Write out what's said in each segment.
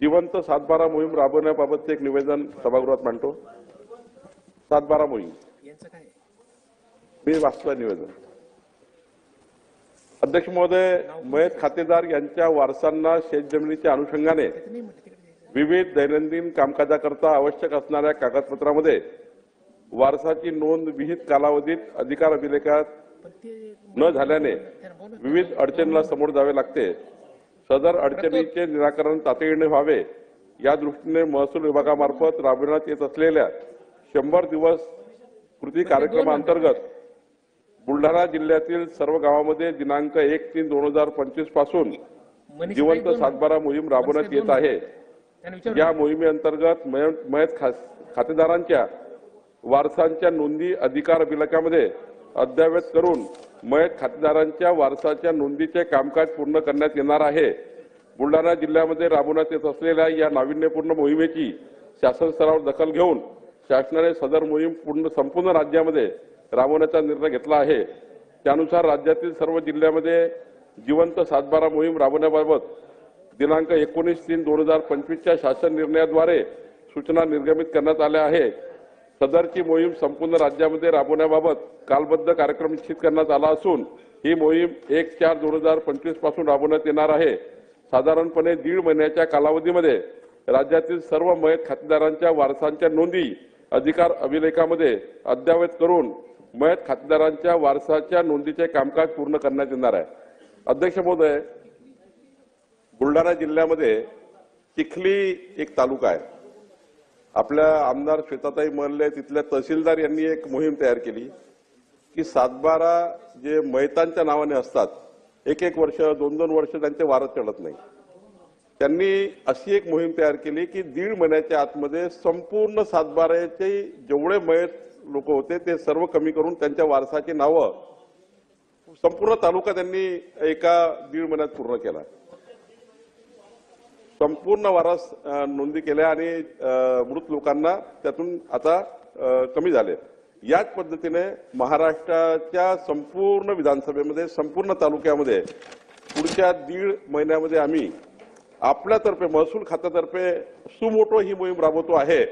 जिवंत 7/12 मोहीम राबवण्याबाबतचे एक निवेदन सभागृहात मांडतो। 7/12 मोहीम मी वाचतोय निवेदन। अध्यक्ष महोदय, मयत खातेदार यांच्या वारसांना शेतजमिनीच्या अनुषंगाने विविध दैनंदिन कामकाजाकरता आवश्यक असणाऱ्या कागदपत्रांमध्ये वारसाची नोंद विहित कालावधीत अधिकार अभिलेखात न झाल्याने विविध अडचणींना समोर जावे लागते। सदर अडचणीचे निराकरण तातडीने व्हावे या दृष्टीने महसूल विभागामार्फत राबविण्यात येत असलेल्या 100 दिवस कृती कार्यक्रमांतर्गत बुलढाणा जिल्ह्यातील सर्व गावांमध्ये दिनांक 1/3/2025 पासून जिवंत 7/12 मोहीम राबवण्यात येत आहे। या मोहिमेअंतर्गत मयत खातेदारांच्या वारसांच्या नोंदी अधिकार अभिलेखामध्ये अद्ययावत करून मयत खातेदारांच्या वारसाच्या नोंदीचे कामकाज पूर्ण करण्यात येणार आहे। बुलढाणा जिल्ह्यामध्ये राबवण्यात येत असलेल्या या नाविन्यपूर्ण मोहिमेची शासन स्तरावर दखल घेऊन शासनाने सदर मोहीम संपूर्ण राज्यामध्ये राबवण्याचा निर्णय घेतला आहे। त्यानुसार राज्यातील सर्व जिल्ह्यामध्ये जिवंत 7/12 मोहीम राबवण्याबाबत दिनांक 19/3/2025 शासन निर्णयाद्वारे सूचना निर्गमित करण्यात आल्या आहे। सदरची मोहीम संपूर्ण राज्यामध्ये राबवण्याबाबत कालबद्ध कार्यक्रम निश्चित करण्यात आला असून ही मोहीम 1/4/2025 पासून राबवण्यात येणार आहे। साधारणपणे 1.5 महिन्याच्या कालावधीमध्ये राज्यातील सर्व मयत खातेदारांच्या वारसांच्या नोंदी अधिकार अभिलेखामध्ये अद्ययावत करून मयत खातेदारांच्या वारसाच्या नोंदीचे कामकाज पूर्ण करण्यात येणार आहे। अध्यक्ष महोदय, बुलढाणा जिल्ह्यामध्ये चिखली एक तालुका आहे। आपल्या आमदार श्वेताताई मल्ले तिथल्या तहसीलदार यांनी एक मोहीम तयार केली की 7/12 जे मयतांच्या नावाने असतात 1-1 वर्ष 2-2 वर्ष त्यांचे वारस चढत नाही। त्यांनी अशी एक मोहीम तयार केली की 1.5 महिन्याच्या आतमध्ये संपूर्ण 7/12चे जेवढे मयत लोक होते ते सर्व कमी करून त्यांच्या वारसाची नावं संपूर्ण तालुका त्यांनी 1.5 महिन्यात पूर्ण केला। संपूर्ण वारस नोंदी केल्या आणि मृत लोकांना त्यातून आता कमी झाले। याच पद्धतीने महाराष्ट्राच्या संपूर्ण विधानसभेमध्ये संपूर्ण तालुक्यामध्ये पुढच्या 1.5 महिन्यामध्ये आम्ही आपल्यातर्फे महसूल खात्यातर्फे सुमोटो ही मोहीम राबवतो आहे।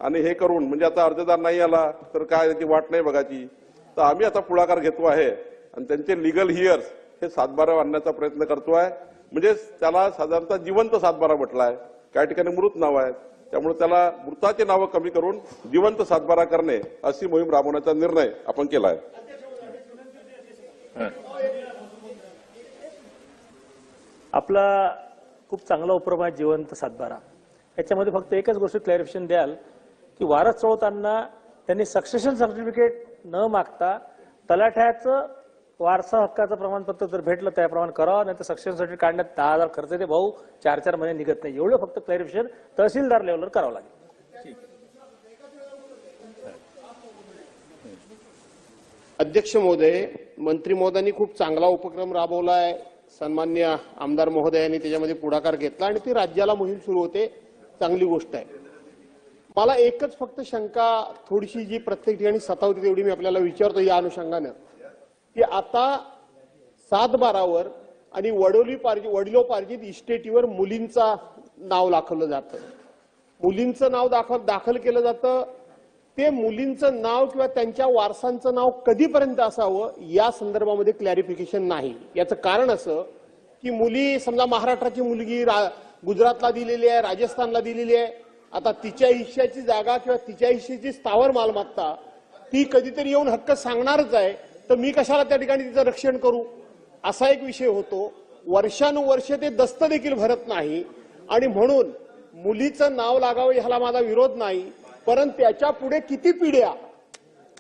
आणि हे करून म्हणजे आता अर्जदार नाही आला तर काय त्याची वाट नाही बघायची, तर आम्ही आता पुढाकार घेतो आहे आणि त्यांचे लीगल हिअर्स हे 7/12 आणण्याचा प्रयत्न करतो आहे। म्हणजे त्याला साधारणतः जिवंत 7/12 म्हटलाय, काही ठिकाणी मृत नाव आहे, त्यामुळे त्याला मृताचे नावं कमी करून जिवंत 7/12 करणे अशी मोहीम राबवण्याचा निर्णय आपण केला आहे। आपला खूप चांगला उपक्रम आहे जिवंत 7/12। याच्यामध्ये फक्त एकच गोष्ट क्लॅरिफिकेशन द्याल की वारस चढवताना त्यांनी सक्सेशन सर्टिफिकेट न मागता तलाठ्याचं वारसा हक्काचं प्रमाणपत्र जर भेटलं त्याप्रमाणे करावं, नाही तर सक्सेशन सर्टिफिकेट काढण्यात 10,000 खर्च येते भाऊ, 4-4 महिने निघत नाही। एवढं फक्त क्लॅरिफिकेशन तहसीलदार लेवलवर करावं लागेल। अध्यक्ष महोदय, मंत्री महोदयांनी खूप चांगला उपक्रम राबवलाय। सन्मान्य आमदार महोदयांनी त्याच्यामध्ये पुढाकार घेतला आणि ती राज्याला मोहीम सुरू होते, चांगली गोष्ट आहे। मला एकच फक्त शंका थोडीशी जी प्रत्येक ठिकाणी सतावते तेवढी मी आपल्याला विचारतो या अनुषंगाने की आता 7/12 आणि वडिलोपार्जित इस्टेटीवर मुलींचा नाव दाखवलं जातं, मुलींचं नाव दाखल केलं जातं। ते मुलींचं नाव किंवा त्यांच्या वारसांचं नाव कधीपर्यंत असावं या संदर्भामध्ये क्लॅरिफिकेशन नाही। याचं कारण असं की मुली समजा महाराष्ट्राची मुलगी गुजरातला दिलेली आहे, राजस्थानला दिलेली आहे, आता तिच्या हिश्श्याची जागा किंवा तिच्या हिश्श्याची स्थावर मालमत्ता ती कधीतरी येऊन हक्क सांगणारच आहे, तर मी कशाला त्या ठिकाणी तिचं रक्षण करू असा एक विषय होतो। वर्षानुवर्ष ते दस्त देखील भरत नाही आणि म्हणून मुलीचं नाव लागावं ह्याला माझा विरोध नाही, परंतु त्याच्या पुढे किती पिढ्या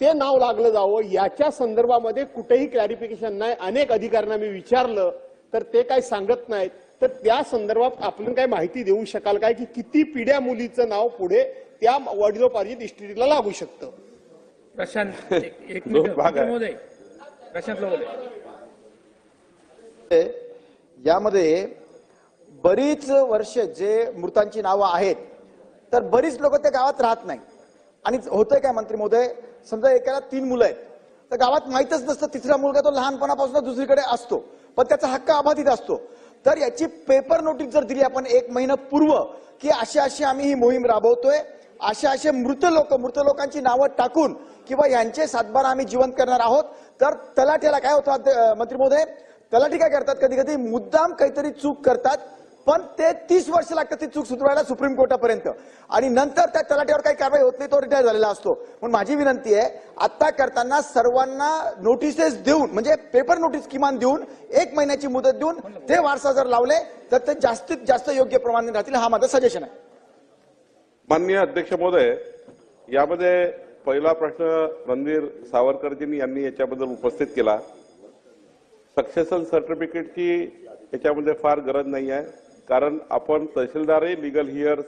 ते नाव लागलं जावं याच्या संदर्भामध्ये कुठेही क्लॅरिफिकेशन नाही। अनेक अधिकाऱ्यांना मी विचारलं तर ते काय सांगत नाहीत, तर त्या संदर्भात आपण काय माहिती देऊ शकाल काय की किती पिढ्या मुलीचं नाव पुढे त्या वडिलोपार्जित इस्टेटीला लागू शकतं? प्रशांत एक मिनिट यामध्ये बरीच वर्ष जे मृतांची नावं आहेत तर बरीच लोक त्या गावात राहत नाही। आणि होतंय काय मंत्री महोदय, समजा एकाला 3 मुलं आहेत तर गावात माहीतच नसतं तिसरा मुलगा तो लहानपणापासून दुसरीकडे असतो पण त्याचा हक्क अबाधित असतो। तर याची पेपर नोटीस जर दिली आपण 1 महिना पूर्व की अशी आम्ही ही मोहीम राबवतोय, असे मृत लोकांची नावं टाकून किंवा यांचे सातबारा आम्ही जिवंत करणार आहोत, तर तलाठ्याला काय होतं मंत्री महोदय, तलाठी काय करतात, कधी कधी मुद्दाम काहीतरी चूक करतात, पण ते 30 वर्ष लागतात ती चूक सुधारायला सुप्रीम कोर्टापर्यंत, आणि नंतर त्या तलाठ्यावर काही कारवाई होत नाही, तो रिटायर झालेला असतो. पण माझी विनंती आहे, आता करताना सर्वांना नोटिसेस देऊन, म्हणजे पेपर नोटीस किमान देऊन 1 महिन्याची मुदत देऊन ते वारसा जर लावले तर ते जास्तीत जास्त योग्य प्रमाणात राहतील. हा माझं सजेशन आहे. माननीय अध्यक्ष महोदय, यामध्ये पहिला प्रश्न रणधीर सावरकरजींनी यांनी याच्याबद्दल उपस्थित केला. सक्सेशन सर्टिफिकेटची याच्यामध्ये फार गरज नाही आहे, कारण आपण तहसीलदारही लिगल हिअर्स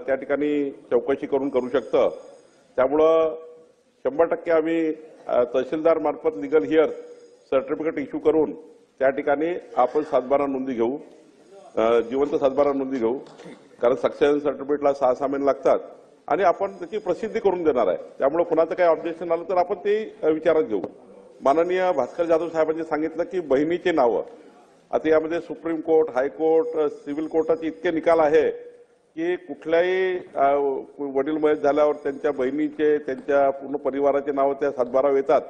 त्या ठिकाणी चौकशी करू शकतं. त्यामुळं 100% आम्ही तहसीलदार मार्फत लिगल हिअर्स सर्टिफिकेट इश्यू करून त्या ठिकाणी आपण सातबारा नोंदी घेऊ, जिवंत सातबारा नोंदी घेऊ, कारण सक्सेशन सर्टिफिकेटला 6 महिने लागतात आणि आपण त्याची प्रसिद्धी करून देणार आहे. त्यामुळे कुणाचं काही ऑब्जेक्शन आलं तर आपण ते विचारात घेऊ. माननीय भास्कर जाधव साहेबांनी सांगितलं की बहिणीचे नावं, आता यामध्ये सुप्रीम कोर्ट, हायकोर्ट, सिव्हिल कोर्टाचे इतके निकाल आहे की कुठल्याही वडील मयत झाल्यावर त्यांच्या बहिणीचे, त्यांच्या पूर्ण परिवाराचे नाव त्या सातबारावर येतात.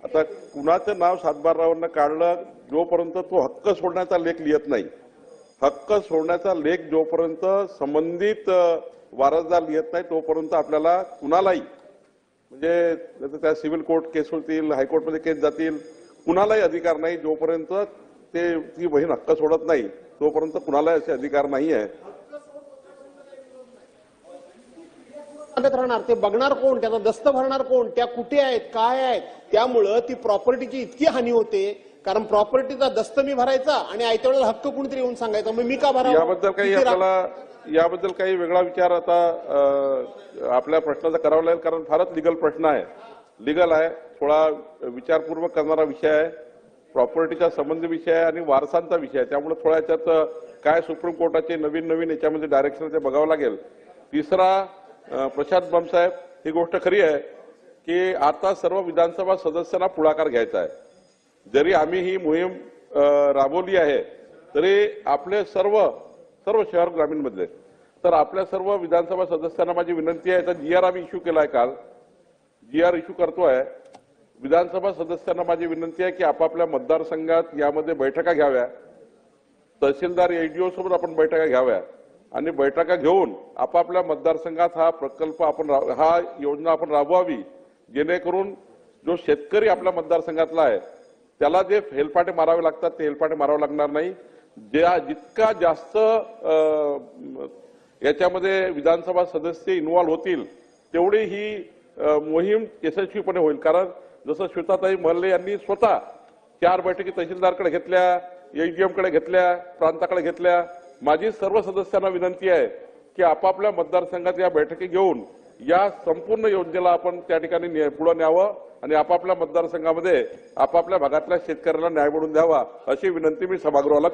आता कुणाचं नाव सातबारावरनं काढलं, जोपर्यंत तो हक्क सोडण्याचा लेख लिहित नाही, हक्क सोडण्याचा लेख जोपर्यंत संबंधित वारसदार लिहित नाही, तोपर्यंत आपल्याला कुणालाही, म्हणजे त्या सिव्हिल कोर्ट केस होतील, हायकोर्टमध्ये केस जातील, कुणालाही अधिकार नाही, जोपर्यंत ती बहीण हक्क सोडत नाही तोपर्यंत कुणालाही असे अधिकार नाही आहे. राहणार ते बघणार कोण, त्याचा दस्त भरणार कोण, त्या कुठे आहेत, काय आहेत. त्यामुळं ती प्रॉपर्टीची इतकी हानी होते, कारण प्रॉपर्टीचा दस्त मी भरायचा आणि आयत्या वेळेला हक्क कुणीतरी येऊन सांगायचा, मग मी का भरावा. याबद्दल काही वेगळा विचार आता आपल्या प्रश्नाचा करावा लागेल, कारण फारच लिगल प्रश्न आहे, लिगल आहे, थोडा विचारपूर्वक करणारा विषय आहे, प्रॉपर्टीचा संबंधी विषय आहे आणि वारसांचा विषय आहे. त्यामुळे थोड्या याच्यात काय सुप्रीम कोर्टाचे नवीन याच्यामध्ये डायरेक्शन ते बघावं लागेल. तिसरा, प्रशांत बंबसाहेब, ही गोष्ट खरी आहे की आता सर्व विधानसभा सदस्यांना पुढाकार घ्यायचा आहे. जरी आम्ही ही मोहीम राबवली आहे तरी आपले सर्व शहर ग्रामीण मधले, तर आपल्या सर्व विधानसभा सदस्यांना माझी विनंती आहे, तर GR आम्ही इश्यू केलाय, काल GR इश्यू करतोय. विधानसभा सदस्यांना माझी विनंती आहे की आपापल्या मतदारसंघात यामध्ये बैठका घ्याव्या, तहसीलदार ADO सोबत आपण बैठका घ्याव्या आणि बैठका घेऊन आपापल्या मतदारसंघात हा प्रकल्प हा योजना आपण राबवावी, जेणेकरून जो शेतकरी आपल्या मतदारसंघातला आहे त्याला जे हेलपाटे मारावे लागतात ते हेलपाटे मारावे लागणार नाही. जितका जास्त याच्यामध्ये विधानसभा सदस्य इन्व्हॉल्व्ह होतील तेवढी ही मोहीम यशस्वीपणे होईल. कारण जसं श्वेताताई महल्ले यांनी स्वतः 4 बैठकी तहसीलदारकडे घेतल्या, AGM कडे घेतल्या, प्रांताकडे घेतल्या. माझी सर्व सदस्यांना विनंती आहे की आपापल्या मतदारसंघात या बैठकी घेऊन या संपूर्ण योजनेला आपण त्या ठिकाणी पुढे न्यावं आणि आपापल्या मतदारसंघामध्ये आपापल्या भागातल्या शेतकऱ्यांना न्याय मिळवून द्यावा, अशी विनंती मी सभागृहाला